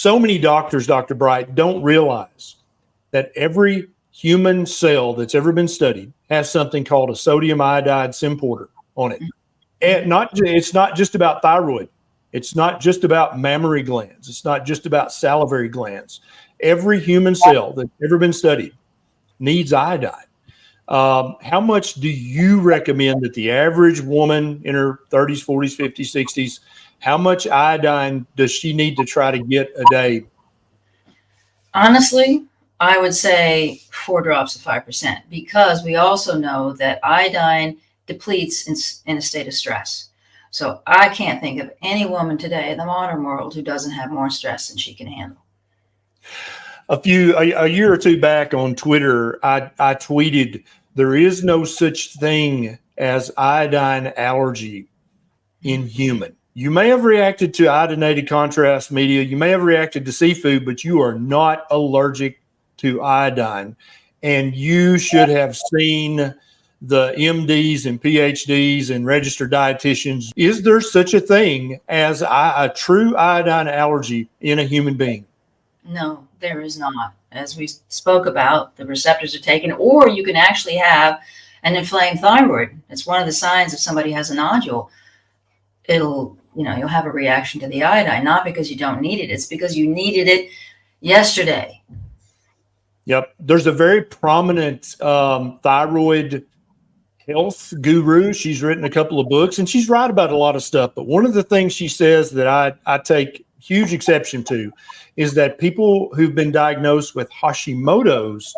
so many doctors, Dr. Bright, don't realize that every human cell that's ever been studied has something called a sodium-iodide symporter on it. And it's not just about thyroid. It's not just about mammary glands. It's not just about salivary glands. Every human cell that's ever been studied needs iodine. How much do you recommend that the average woman in her 30s, 40s, 50s, 60s, how much iodine does she need to try to get a day? Honestly, I would say 4 drops of 5%, because we also know that iodine depletes in a state of stress. So I can't think of any woman today in the modern world who doesn't have more stress than she can handle. A year or two back on Twitter, I tweeted, there is no such thing as iodine allergy in human. You may have reacted to iodinated contrast media. You may have reacted to seafood, but you are not allergic to iodine. And you should have seen the MDs and PhDs and registered dietitians. Is there such a thing as a true iodine allergy in a human being? No, there is not. As we spoke about, the receptors are taken, or you can actually have an inflamed thyroid. It's one of the signs if somebody has a nodule. You'll have a reaction to the iodine, not because you don't need it. It's because you needed it yesterday. Yep. There's a very prominent thyroid health guru. She's written a couple of books, and she's right about a lot of stuff. But one of the things she says that I take huge exception to is that people who've been diagnosed with Hashimotos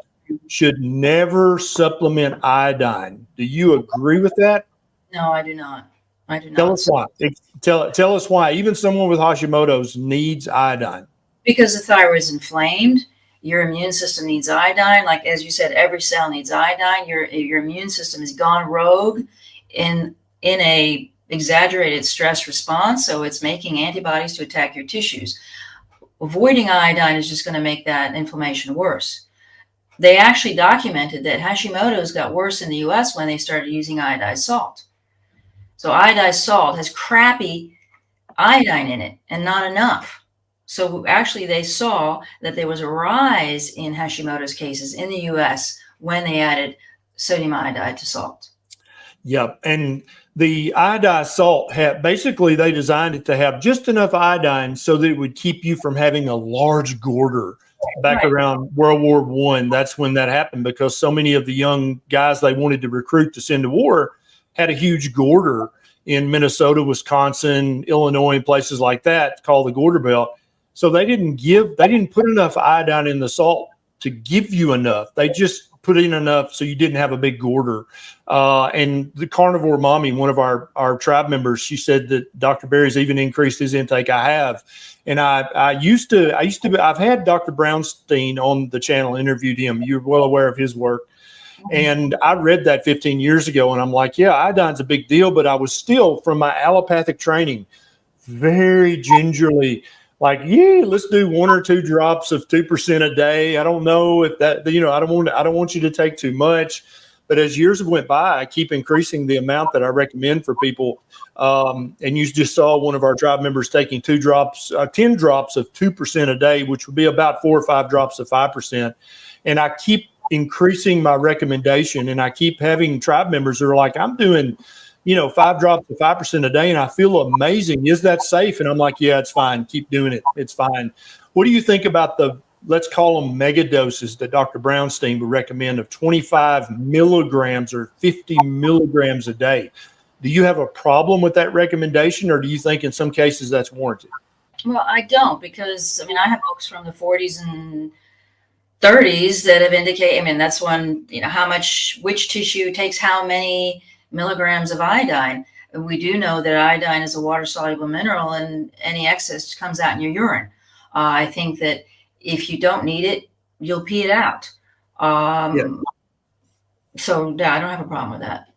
should never supplement iodine. Do you agree with that? No, I do not. I do not. Tell us why. Tell us why. Even someone with Hashimoto's needs iodine. Because the thyroid is inflamed. Your immune system needs iodine. Like, as you said, every cell needs iodine. Your immune system has gone rogue in a exaggerated stress response. So it's making antibodies to attack your tissues. Avoiding iodine is just going to make that inflammation worse. They actually documented that Hashimoto's got worse in the US when they started using iodized salt. So iodized salt has crappy iodine in it and not enough. So actually they saw that there was a rise in Hashimoto's cases in the US when they added sodium-iodide to salt. Yep. And the iodized salt basically they designed it to have just enough iodine so that it would keep you from having a large goiter. Back around World War I, that's when that happened, because so many of the young guys they wanted to recruit to send to war had a huge goiter in Minnesota, Wisconsin, Illinois, and places like that called the goiter belt. So they didn't put enough iodine in the salt to give you enough. They just put in enough so you didn't have a big goiter. And the carnivore mommy, one of our tribe members, she said that Dr. Berry's even increased his intake. I have. And I've had Dr. Brownstein on the channel, interviewed him. You're well aware of his work. And I read that 15 years ago, and I'm like, yeah, iodine's a big deal. But I was still, from my allopathic training, very gingerly like, yeah, let's do 1 or 2 drops of 2% a day. I don't know if that, I don't want you to take too much. But as years went by, I keep increasing the amount that I recommend for people. And you just saw one of our tribe members taking 10 drops of 2% a day, which would be about 4 or 5 drops of 5%. And I keep increasing my recommendation, and I keep having tribe members who are like, I'm doing 5 drops of 5% a day, and I feel amazing. Is that safe? And I'm like, yeah, it's fine. Keep doing it. It's fine. What do you think about the, let's call them mega doses that Dr. Brownstein would recommend of 25 milligrams or 50 milligrams a day? Do you have a problem with that recommendation, or do you think in some cases that's warranted? Well, I don't, because I have books from the 40s and 30s that have indicated, that's when, which tissue takes how many milligrams of iodine. We do know that iodine is a water-soluble mineral, and any excess comes out in your urine. I think that if you don't need it, you'll pee it out. So yeah, I don't have a problem with that.